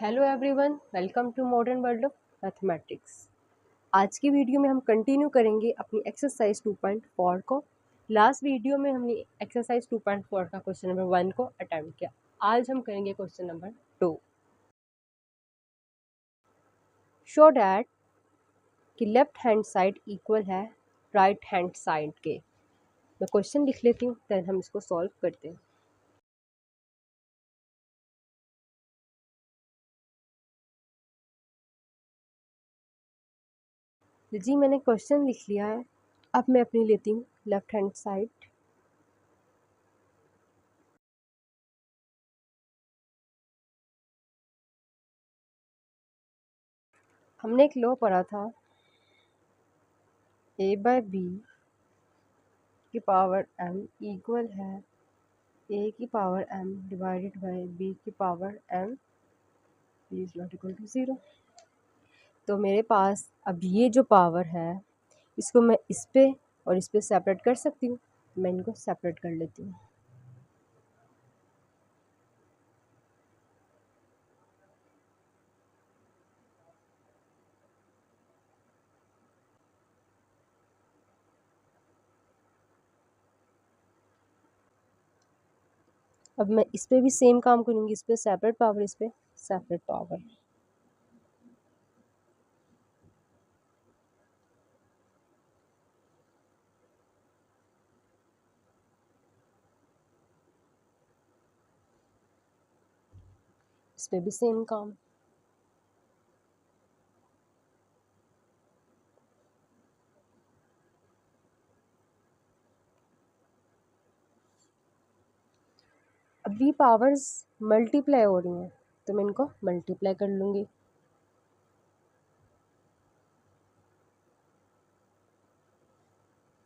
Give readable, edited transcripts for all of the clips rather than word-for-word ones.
Hello everyone, welcome to modern world of mathematics. आज की video में हम कंटिन्यू करेंगे अपनी एक्सरसाइज 2.4 को। लास्ट वीडियो में हमने एक्सरसाइज 2.4 का क्वेश्चन नंबर 1 को अटेम्प्ट किया। आज हम करेंगे क्वेश्चन नंबर 2। शो डैट कि लेफ्ट हैंड साइड इक्वल है राइट हैंड साइड के। मैं क्वेश्चन लिख लेती हूँ, देन हम इसको सॉल्व करते हैं। जी मैंने क्वेश्चन लिख लिया है। अब मैं अपनी लेती हूँ लेफ्ट हैंड साइड। हमने एक लॉ पढ़ा था, a बाय बी की पावर m इक्वल है a की power m divided by b की power m is not equal to 0। तो मेरे पास अब ये जो पावर है इसको मैं इस पे और इस पे सेपरेट कर सकती हूँ। मैं इनको सेपरेट कर लेती हूँ। अब मैं इस पे भी सेम काम करूँगी, इस पे सेपरेट पावर, इस पे सेपरेट पावर। इस पे भी सेम काम। अभी पावर्स मल्टीप्लाई हो रही हैं तो मैं इनको मल्टीप्लाई कर लूँगी।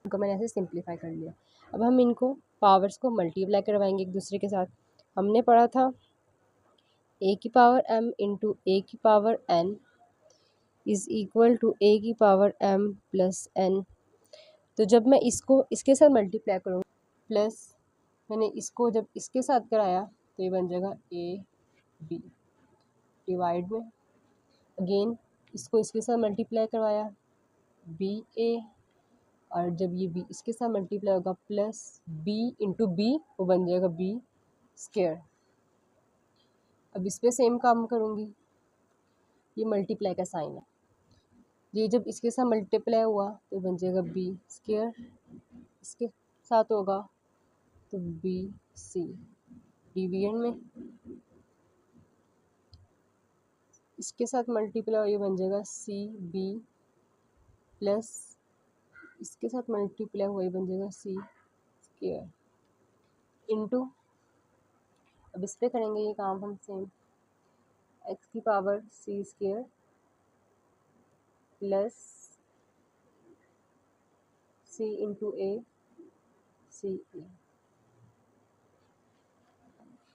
इनको मैंने ऐसे सिंप्लीफाई कर लिया। अब हम इनको पावर्स को मल्टीप्लाई करवाएंगे एक दूसरे के साथ। हमने पढ़ा था a की पावर m इंटू ए की power n is equal to a की पावर m प्लस n। तो जब मैं इसको इसके साथ मल्टीप्लाई करूँगी प्लस मैंने इसको जब इसके साथ कराया तो ये बन जाएगा a b डिवाइड में अगेन इसको इसके साथ मल्टीप्लाई करवाया b a, और जब ये b इसके साथ मल्टीप्लाई होगा प्लस b इंटू बी, वो बन जाएगा b स्क्वायर। अब इस पे सेम काम करूँगी, ये मल्टीप्लाई का साइन है, ये जब इसके साथ मल्टीप्लाई हुआ तो बन जाएगा b स्क्वायर, इसके साथ होगा तो b c डिवीजन में इसके साथ मल्टीप्लाई हो, ये बन जाएगा c b प्लस इसके साथ मल्टीप्लाई हुआ, ये बन जाएगा c स्क्वायर इंटू, अब इस पे करेंगे ये काम हम सेम, x की power c square plus c into a c a।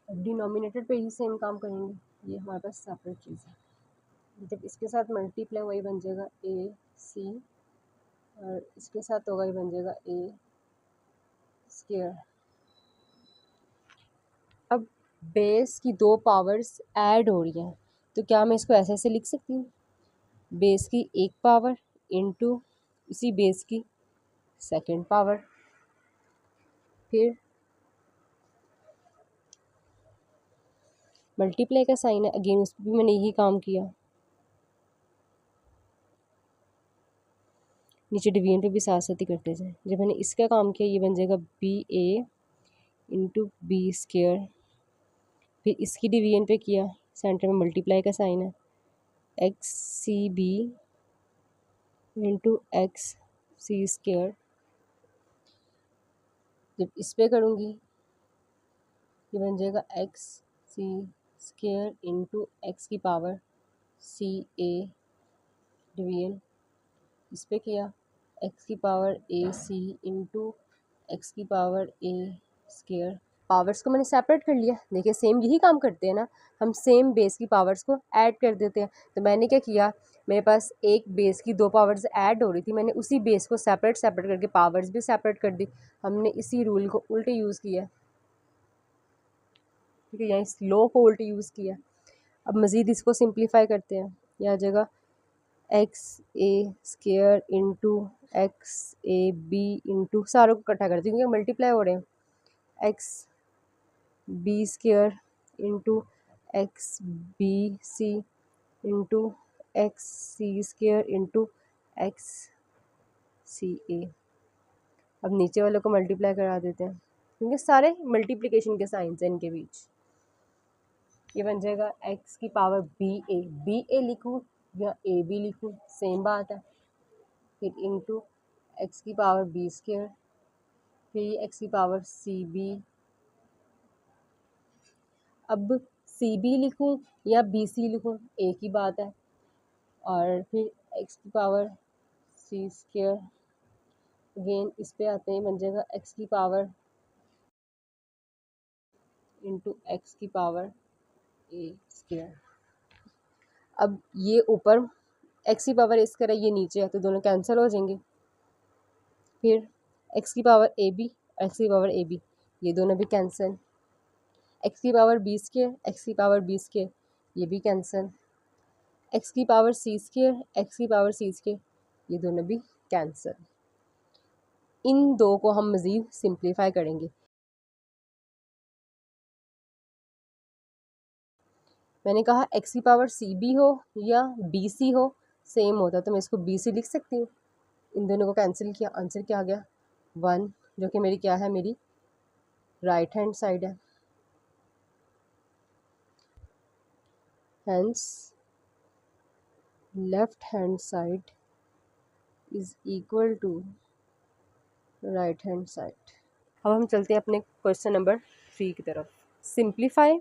अब डिनोमिनेटर पे ही सेम काम करेंगे, ये हमारे पास सेपरेट चीज़ है। जब इसके साथ मल्टीप्लाई वही बन जाएगा a c, और इसके साथ होगा ये बन जाएगा a स्क्वायर। अब बेस की दो पावर्स ऐड हो रही हैं तो क्या मैं इसको ऐसे ऐसे लिख सकती हूँ, बेस की एक पावर इंटू इसी बेस की सेकंड पावर, फिर मल्टीप्लाई का साइन है, अगेन उस पर भी मैंने यही काम किया, नीचे डिवीजन पे भी साथ साथ ही करते जाए। जब मैंने इसका काम किया ये बन जाएगा बी ए इंटू बी स्क्वायर, फिर इसकी डिवीजन पे किया, सेंटर में मल्टीप्लाई का साइन है, x c b into x c square. जब इस पे करूँगी ये बन जाएगा x c square into x की पावर सी ए डिवीजन, इस पे किया एक्स की power a c into x की पावर ए स्क्वायर। पावर्स को मैंने सेपरेट कर लिया। देखिए सेम यही काम करते हैं ना, हम सेम बेस की पावर्स को ऐड कर देते हैं। तो मैंने क्या किया, मेरे पास एक बेस की दो पावर्स ऐड हो रही थी, मैंने उसी बेस को सेपरेट करके पावर्स भी सेपरेट कर दी। हमने इसी रूल को उल्टे यूज़ किया, ठीक है, यहाँ इस लॉ को उल्टे यूज़ किया। अब मज़ीद इसको सिंप्लीफाई करते हैं। यह आ जाएगा X A square into X A B into, सारों को इकट्ठा करते हैं क्योंकि मल्टीप्लाई हो रहे हैं। X b square into x b c into x c square into x c a. अब नीचे वालों को मल्टीप्लाई करा देते हैं क्योंकि सारे मल्टीप्लिकेशन के साइंस हैं इनके बीच। ये बन जाएगा एक्स की पावर बी ए लिखूँ या ए बी लिखूँ, सेम बात है। फिर इंटू एक्स की पावर बी स्क्वायर, फिर एक्स की पावर सी बी। अब सी बी लिखूँ या बी सी लिखूँ एक ही बात है। और फिर एक्स की पावर सी स्क्वायर, अगेन इस पे आते हैं, बन जाएगा एक्स की पावर इंटू एक्स की पावर ए स्क्वायर। अब ये ऊपर एक्स की पावर इस करें, ये नीचे है तो दोनों कैंसिल हो जाएंगे। फिर एक्स की पावर ए बी, एक्स की पावर ए बी, ये दोनों भी कैंसिल। एक्स की पावर बी स्क्वायर, एक्स की पावर बी स्क्वायर, ये भी कैंसिल। एक्स की पावर सी स्क्वायर, एक्स की पावर सी स्क्वायर, ये दोनों भी कैंसिल। इन दो को हम मज़ीद सिंप्लीफाई करेंगे। मैंने कहा एक्स की पावर सी बी हो या बी सी हो सेम होता तो मैं इसको बी सी लिख सकती हूँ। इन दोनों को कैंसिल किया, आंसर क्या आ गया 1, जो कि मेरी क्या है, मेरी राइट हैंड साइड है। Hence left hand side is equal to right hand side. अब हम चलते हैं अपने क्वेश्चन नंबर 3 की तरफ। सिंप्लीफाई।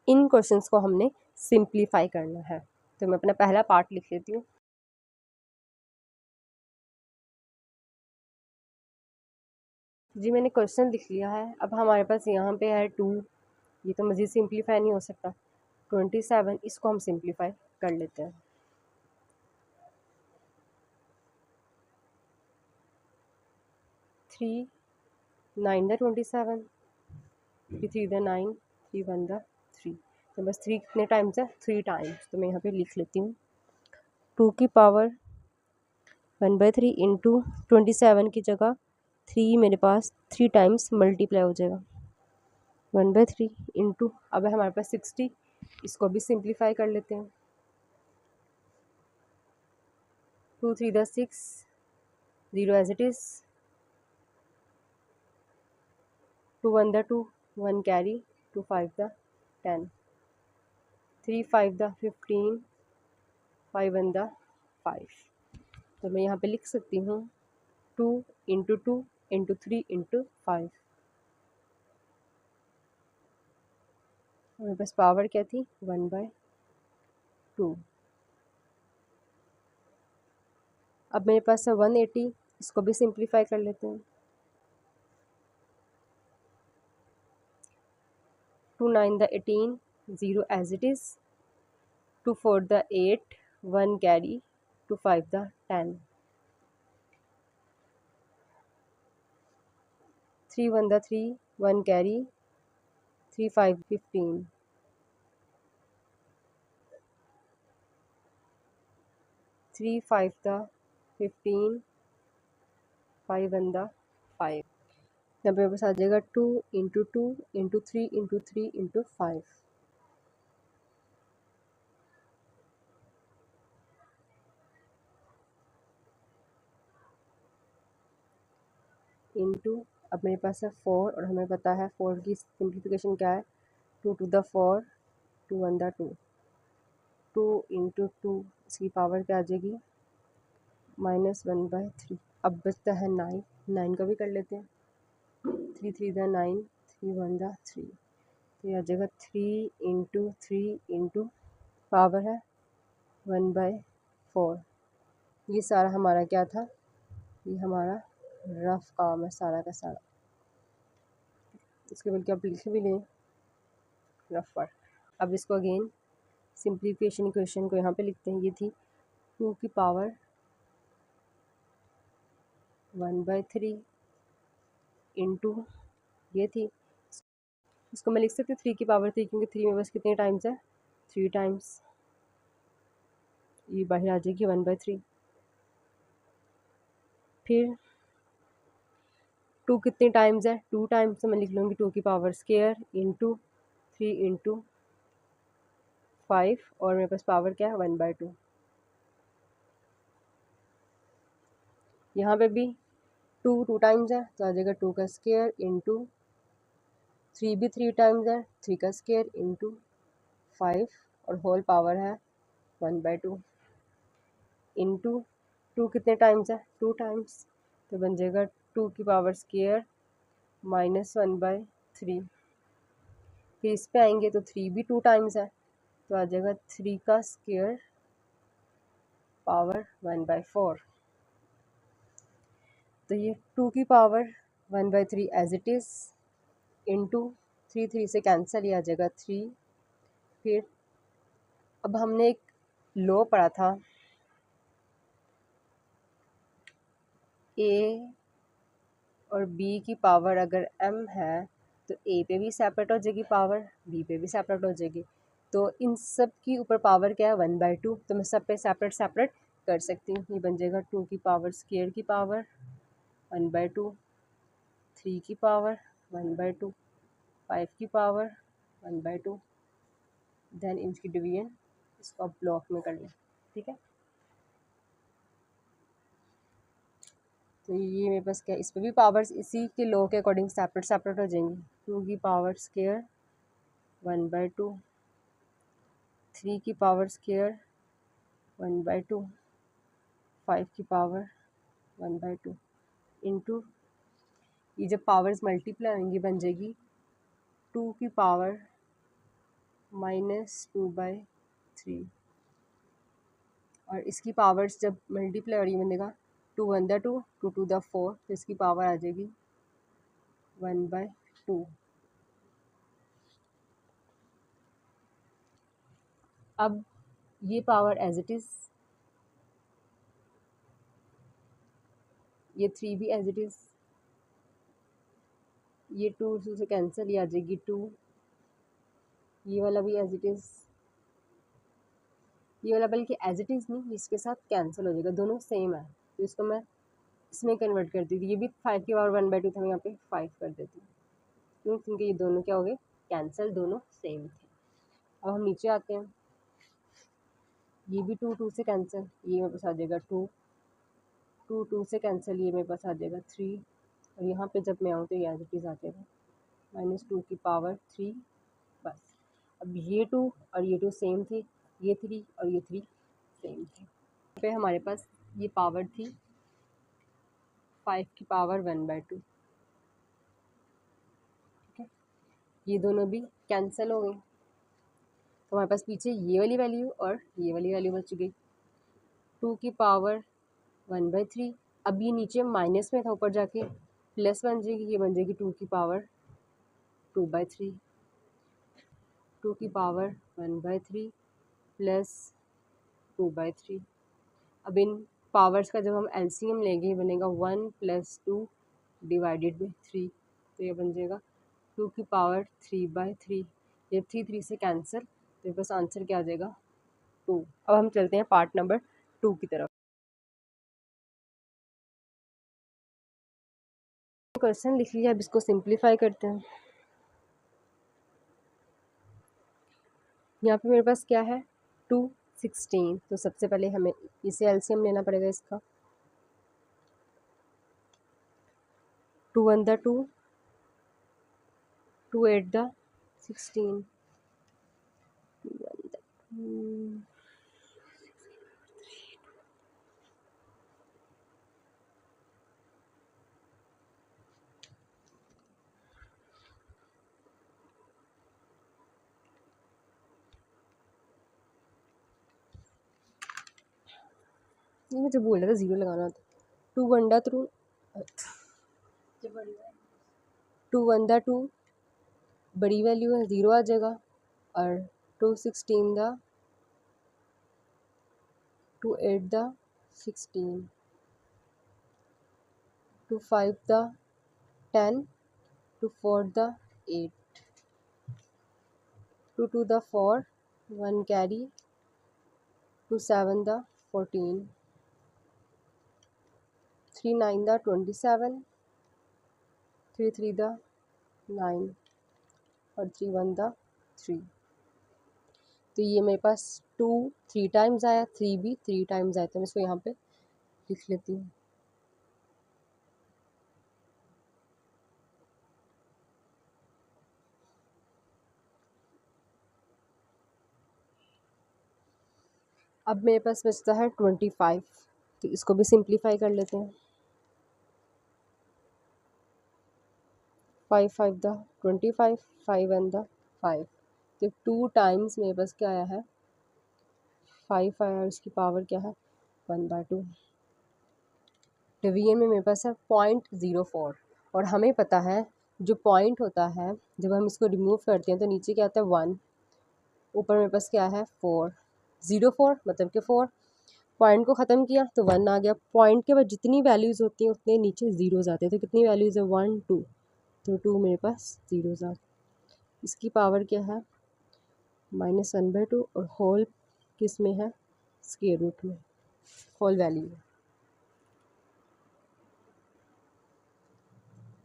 इन क्वेश्चंस को हमने सिंप्लीफाई करना है, तो मैं अपना पहला पार्ट लिख लेती हूँ। जी मैंने क्वेश्चन लिख लिया है। अब हमारे पास यहाँ पे है 2, ये तो मज़ीद सिंप्लीफाई नहीं हो सकता। 27, इसको हम सिंप्लीफाई कर लेते हैं। थ्री 9 द 27, 3 द 9, 3 1 द 3। तो बस 3 कितने टाइम्स है, 3 टाइम्स, तो मैं यहाँ पे लिख लेती हूँ 2 की पावर 1/3 इंटू 27 की जगह 3 मेरे पास 3 टाइम्स मल्टीप्लाई हो जाएगा 1/3 इंटू, अब है हमारे पास 60, इसको भी सिंप्लीफाई कर लेते हैं। 2 3 द 6, 0 एज इट इज़, 2 1 द 2, 1 कैरी, 2 5 द 10, 3 5 द 15, 5 1 द 5। तो मैं यहाँ पे लिख सकती हूँ 2 इंटू 2 इंटू 3 इंटू 5। मेरे पास पावर क्या थी 1/2। अब मेरे पास है 180, इसको भी सिंप्लीफाई कर लेते हैं। 2 9 द 18, 0 एज इट इज़, 2 4 द 8, 1 कैरी, 2 5 द 10, 3 1 द 3, 1 कैरी, 3 5 15, 3 5 द 15, 5 1 द 5। यहाँ पे बस आ जाएगा 2 into 2 into 3 into 3 into 5। Into, अब मेरे पास है 4 और हमें पता है 4 की सिंप्लीफिकेशन क्या है, 2 to the 4, 2 1 the 2, 2 इंटू 2, इसकी पावर क्या आ जाएगी -1/3। अब बचता है 9, 9 का भी कर लेते हैं। 3 3 द 9, 3 1 द 3, तो यह आ जाएगा 3 इंटू 3 इंटू पावर है 1/4। ये सारा हमारा क्या था, ये हमारा रफ काम है सारा का सारा, इसके बल्कि आप लिख भी लें रफ वर्क। अब इसको अगेन सिंप्लीफिकेशन इक्वेशन को यहाँ पे लिखते हैं। ये थी 2 की पावर 1/3 इंटू, ये थी, इसको मैं लिख सकती हूँ 3 की पावर 3, क्योंकि 3 में बस कितने टाइम्स है 3 टाइम्स, ये बाहर आ जाएगी 1/3। फिर 2 कितने टाइम्स है, 2 टाइम्स, तो मैं लिख लूँगी 2 की पावर स्क्वायर इंटू 3 इंटू 5, और मेरे पास पावर क्या है 1/2। यहाँ पे भी 2 टाइम्स है तो आ जाएगा 2 का स्क्वायर इंटू 3 भी 3 टाइम्स है, 3 का स्क्वायर इंटू 5, और होल पावर है 1/2 इंटू 2 कितने टाइम्स है, 2 टाइम्स, तो बन जाएगा 2 की पावर स्क्वायर -1/3। फिर इस पे आएंगे तो 3 भी 2 टाइम्स है तो आ जाएगा 3 का स्क्वायर पावर 1/4। तो ये 2 की power 1/3 as it is into 3 से कैंसिल, ही आ जाएगा 3। फिर अब हमने एक लॉ पढ़ा था, ए और बी की पावर अगर m है तो ए पे भी सेपरेट हो जाएगी पावर, बी पे भी सेपरेट हो जाएगी। तो इन सब की ऊपर पावर क्या है 1/2, तो मैं सब पे सेपरेट सेपरेट कर सकती हूँ। ये बन जाएगा 2 की पावर स्क्वायर की पावर 1/2, 3 की पावर 1/2, 5 की पावर 1/2। देन इनकी डिवीजन इसको आप ब्लॉक में कर लें, ठीक है। तो ये मेरे पास क्या, इस पर भी पावर्स इसी के लॉ के अकॉर्डिंग सेपरेट सेपरेट हो जाएंगी। 2 की पावर स्क्वायर 1/2, 3 की पावर स्क्वायर 1/2, 5 की पावर 1/2 इंटू, ये जब पावर्स मल्टीप्लाई होंगी बन जाएगी 2 की पावर -2/3, और इसकी पावर्स जब मल्टीप्लाई हो रही बनेगा 2 1 द 2, 2 2 द 4, तो इसकी पावर आ जाएगी 1/2। अब ये पावर एज इट इज़, ये 3 भी एज इट इज़, ये 2 से कैंसिल, ही आ जाएगी 2, ये वाला भी एज इट इज़, ये वाला बल्कि एज इट इज़ नहीं, इसके साथ कैंसिल हो जाएगा, दोनों सेम है तो इसको मैं इसमें कन्वर्ट कर दी थी। ये भी 5 की पावर 1/2 था, मैं यहाँ पे 5 कर देती हूँ, क्यों, क्योंकि ये दोनों क्या हो गए कैंसिल, दोनों सेम थे। अब हम नीचे आते हैं, ये भी 2 2 से कैंसिल, ये मेरे पास आ जाएगा 2, 2 2 से कैंसिल, ये मेरे पास आ जाएगा 3, और यहाँ पे जब मैं आऊँ तो ये एज इट इज़ आ जाएगा -2 की पावर 3। बस, अब ये 2 और ये 2 सेम थे, ये 3 और ये 3 सेम थे। पे हमारे पास ये पावर थी 5 की पावर 1/2, ठीक है। ये दोनों भी कैंसिल हो गई, तो हमारे पास पीछे ये वाली वैल्यू और ये वाली वैल्यू बच गई, 2 की पावर 1/3। अब ये नीचे माइनस में था, ऊपर जाके प्लस बन जाएगी, ये बन जाएगी 2 की पावर 2/3, 2 की पावर 1/3 प्लस 2/3। अब इन पावर्स का जब हम एलसीएम लेंगे ये बनेगा 1 + 2 डिवाइडेड बाई 3, तो ये बन जाएगा 2 की पावर 3/3। ये 3 3 से कैंसिल, तो ये बस आंसर क्या आ जाएगा 2। अब हम चलते हैं पार्ट नंबर 2 की तरफ। क्वेश्चन लिख लिया, अब इसको सिंप्लीफाई करते हैं। यहाँ पे मेरे पास क्या है 216, तो सबसे पहले हमें इसे एलसीएम लेना पड़ेगा इसका। 2 1 द 2, 2 8 द 16, 2 1 द 2, ये मुझे बोल रहा था 0 लगाना था। 2 1 द 2, 2 1 द 2 बड़ी वैल्यू है 0 आ जाएगा, और 2 16 द 2 8 द 16, 2 5 द 10, 2 4 द 8, 2 2 द 4, 1 कैरी, 2 7 द 14, 3 9 द 27, 3 3 द 9 और 3 1 द 3। तो ये मेरे पास 2 3 टाइम्स आया, 3 भी 3 टाइम्स आया, तो मैं इसको यहाँ पे लिख लेती हूँ। अब मेरे पास बचता है 25, तो इसको भी सिंप्लीफाई कर लेते हैं। 5 5 द 25, 5 1 द 5, तो 2 टाइम्स मेरे पास क्या आया है 5 आया, और इसकी पावर क्या है 1/2। डिवीजन में मेरे पास है 0.04, और हमें पता है जो पॉइंट होता है जब हम इसको रिमूव करते हैं तो नीचे क्या आता है 1, ऊपर मेरे पास क्या है 4, 0.4 मतलब कि 4। पॉइंट को ख़त्म किया तो 1 आ गया। पॉइंट के बाद जितनी वैल्यूज़ होती हैं उतने नीचे ज़ीरोज़ आते हैं, तो कितनी वैल्यूज़ है 1 2, तो 2 मेरे पास ज़ीरोज़ आ। इसकी पावर क्या है -1/2, और होल किस में है स्क्वायर रूट में, होल वैल्यू में।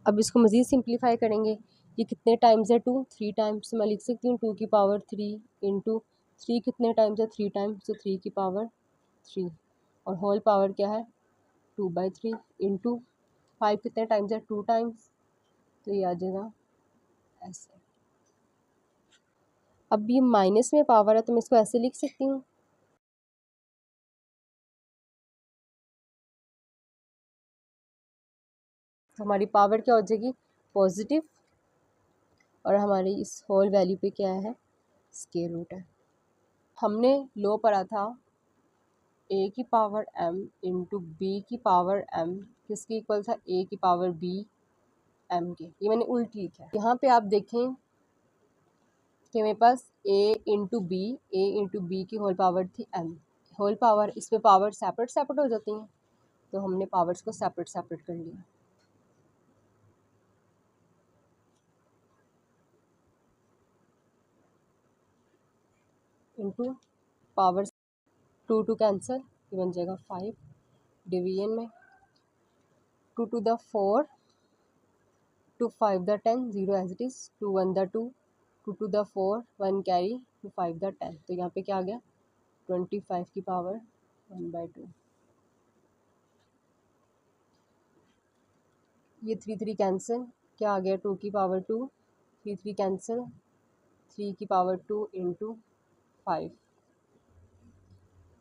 अब इसको मज़ीद सिंप्लीफाई करेंगे। ये कितने टाइम्स है 2, 3 टाइम्स, मैं लिख सकती हूँ 2 की पावर 3 इंटू 3 कितने टाइम्स है 3 टाइम्स, तो 3 की पावर 3, और होल पावर क्या है 2/3 इंटू 5 कितने टाइम्स है 2 टाइम्स, तो ये आ जाएगा ऐसे। अब ये माइनस में पावर है तो मैं इसको ऐसे लिख सकती हूँ, तो हमारी पावर क्या हो जाएगी पॉजिटिव, और हमारी इस होल वैल्यू पे क्या है स्क्वायर रूट है। हमने लो पढ़ा था a की पावर m इंटू बी की पावर m किसके इक्वल था a की पावर b m के, ये मैंने उल्टी लिखा है। यहाँ पे आप देखें कि मेरे पास a इंटू बी की होल पावर थी m, होल पावर, इस पे पावर सेपरेट सेपरेट हो जाती हैं, तो हमने पावर्स को सेपरेट सेपरेट कर लिया। इंटू पावर 2 2 कैंसिल, ये बन जाएगा 5। डिवीजन में 2 2 द 4, 2 5 द 10, 0 एज इट इज़, 2 1 द 2, 2 2 द 4, 1 कैरी, 2 5 द 10, तो यहाँ पे क्या आ गया 25 की पावर 1/2। ये 3 3 कैंसिल, क्या आ गया 2 की पावर 2, 3 3 कैंसिल, 3 की पावर 2 इंटू 5,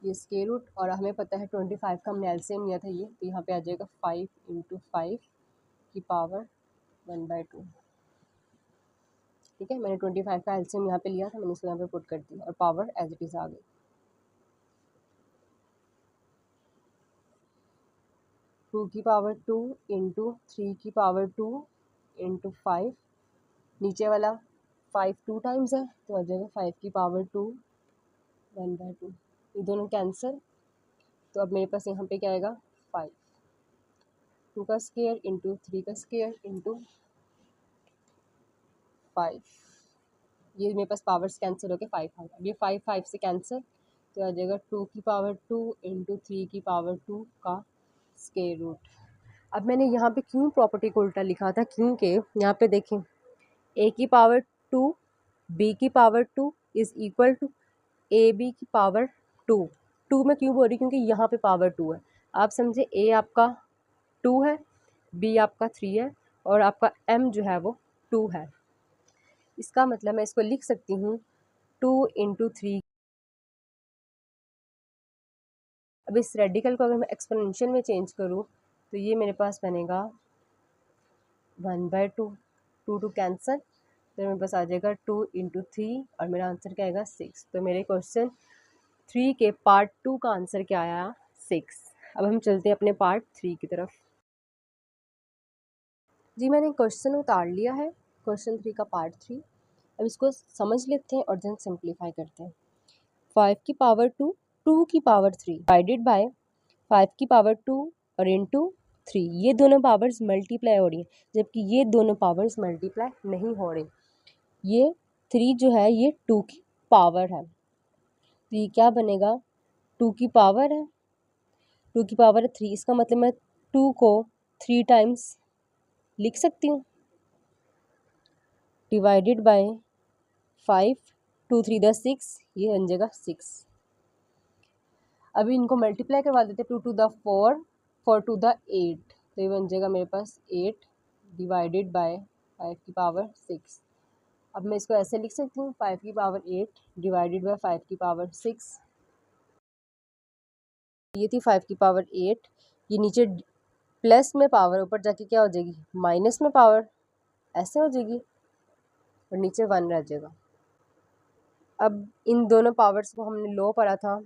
ये स्क्वायर रूट, और हमें पता है 25 का हमने एलसीएम लिया था ये, तो यहाँ पे आ जाएगा 5 इंटू 5 की पावर 1/2। ठीक है, मैंने 25 का एलसीएम यहाँ पे लिया था, मैंने इसको यहाँ पे पुट कर दिया और पावर एज इट इज़ आ गई। 2 की पावर 2 इंटू 3 की पावर 2 इंटू 5, नीचे वाला 5 2 टाइम्स है तो आ जाएगा 5 की पावर 2 1/2, ये दोनों कैंसिल, तो अब मेरे पास यहाँ पे क्या आएगा 5, 2 का स्क्वायर इंटू 3 का स्क्वायर इंटू 5, ये मेरे पास पावर्स कैंसिल होकर 5 आ गया। अब ये 5 5 से कैंसिल, तो आ जाएगा 2 की पावर 2 इंटू 3 की पावर 2 का स्क्वायर रूट। अब मैंने यहाँ पे क्यों प्रॉपर्टी को उल्टा लिखा था, क्योंकि यहाँ पे देखें a की पावर 2 b की power 2 is equal to A B की पावर 2। 2 मैं क्यों बोल रही, क्योंकि यहाँ पे पावर 2 है। आप समझे a आपका 2 है, b आपका 3 है, और आपका m जो है वो 2 है। इसका मतलब मैं इसको लिख सकती हूँ 2 इंटू 3। अब इस रेडिकल को अगर मैं एक्सपोनेंशियल में चेंज करूँ तो ये मेरे पास बनेगा 1/2, 2 2 कैंसल, तो मेरे पास आ जाएगा 2 इंटू 3, और मेरा आंसर क्या आएगा 6। तो मेरे क्वेश्चन 3 के पार्ट 2 का आंसर क्या आया 6। अब हम चलते हैं अपने पार्ट 3 की तरफ। जी मैंने क्वेश्चन उतार लिया है, क्वेश्चन 3 का पार्ट 3। अब इसको समझ लेते हैं और देन सिंप्लीफाई करते हैं। 5 की पावर 2, 2 की पावर 3 डिवाइडेड बाय 5 की पावर 2 और इंटू 3, ये दोनों पावर्स मल्टीप्लाई हो रही हैं, जबकि ये दोनों पावर्स मल्टीप्लाई नहीं हो रही। ये 3 जो है ये 2 की पावर है, तो ये क्या बनेगा, 2 की पावर है, 2 की पावर है 3, इसका मतलब मैं 2 को 3 टाइम्स लिख सकती हूँ, डिवाइडेड बाय 5, 2 3 10 6, ये बन जाएगा 6। अभी इनको मल्टीप्लाई करवा देते, 2 टू द 4, 4 टू द 8, तो ये बन जाएगा मेरे पास 8 डिवाइडेड बाय 5 की पावर 6। अब मैं इसको ऐसे लिख सकती हूँ, 5 की पावर 8 डिवाइडेड बाय 5 की पावर 6। ये थी 5 की पावर 8, ये नीचे प्लस में पावर, ऊपर जाके क्या हो जाएगी, माइनस में पावर, ऐसे हो जाएगी और नीचे 1 रह जाएगा। अब इन दोनों पावर्स को हमने लो पढ़ा था,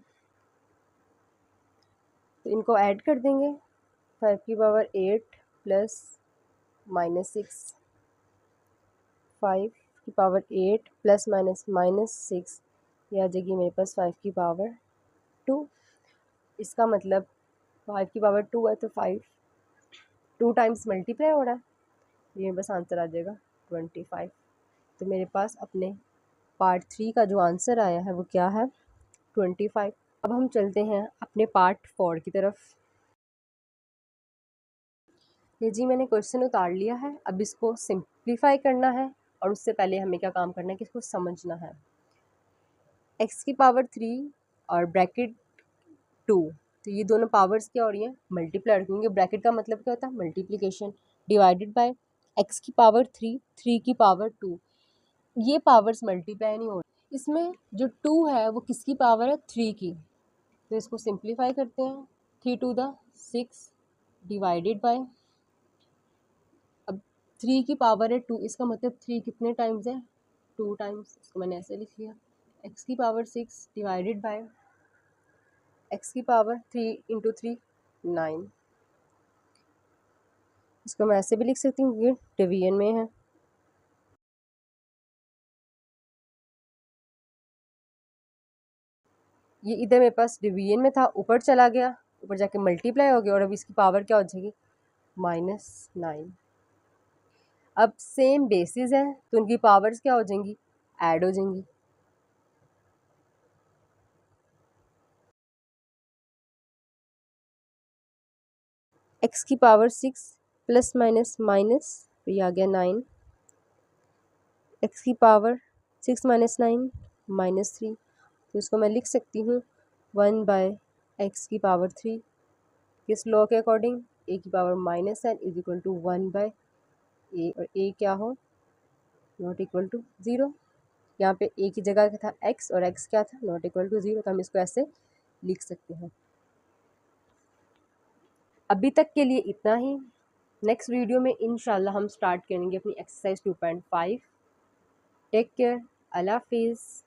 तो इनको ऐड कर देंगे, 5 की पावर 8 प्लस -6, 5 की पावर 8 प्लस -6, ये आ जाएगी मेरे पास 5 की पावर 2। इसका मतलब 5 की पावर 2 है तो 5 2 टाइम्स मल्टीप्लाई हो रहा है, ये बस आंसर आ जाएगा 25। तो मेरे पास अपने पार्ट 3 का जो आंसर आया है वो क्या है, 25। अब हम चलते हैं अपने पार्ट 4 की तरफ। ये जी मैंने क्वेश्चन उतार लिया है, अब इसको सिंप्लीफाई करना है और उससे पहले हमें क्या काम करना है कि इसको समझना है। x की पावर 3 और ब्रैकेट 2, तो ये दोनों पावर्स क्या हो रही हैं, मल्टीप्लाई, क्योंकि ब्रैकेट का मतलब क्या होता है, मल्टीप्लिकेशन, डिवाइडेड बाय x की पावर 3, 3 की पावर 2, ये पावर्स मल्टीप्लाई नहीं हो रही, इसमें जो 2 है वो किसकी पावर है, 3 की, तो इसको सिंप्लीफाई करते हैं, 3 टू द 6 डिवाइडेड बाय, अब 3 की पावर है 2, इसका मतलब 3 कितने टाइम्स है, 2 टाइम्स, इसको मैंने ऐसे लिख लिया, x की पावर 6 डिवाइडेड बाय x की पावर 3 इंटू 3 9, इसको मैं ऐसे भी लिख सकती हूँ, ये डिवीजन में है। ये इधर मेरे पास डिवीजन में था, ऊपर चला गया, ऊपर जाके मल्टीप्लाई हो गया और अब इसकी पावर क्या हो जाएगी, -9। अब सेम बेसिस है तो उनकी पावर्स क्या हो जाएंगी, ऐड हो जाएंगी। x की पावर 6 प्लस माइनस माइनस, तो ये आ गया 9, x की पावर 6 माइनस 9 -3, तो इसको मैं लिख सकती हूँ 1 बाय एक्स की पावर 3, किस लॉ के अकॉर्डिंग, a की power -n is equal to 1 by a, और a क्या हो, नॉट इक्वल टू 0, यहाँ पे a की जगह था x और x क्या था, नॉट इक्वल टू 0, तो हम इसको ऐसे लिख सकते हैं। अभी तक के लिए इतना ही, नेक्स्ट वीडियो में इंशाल्लाह हम स्टार्ट करेंगे अपनी एक्सरसाइज 2.5। टेक केयर, अल्लाह हाफिज़।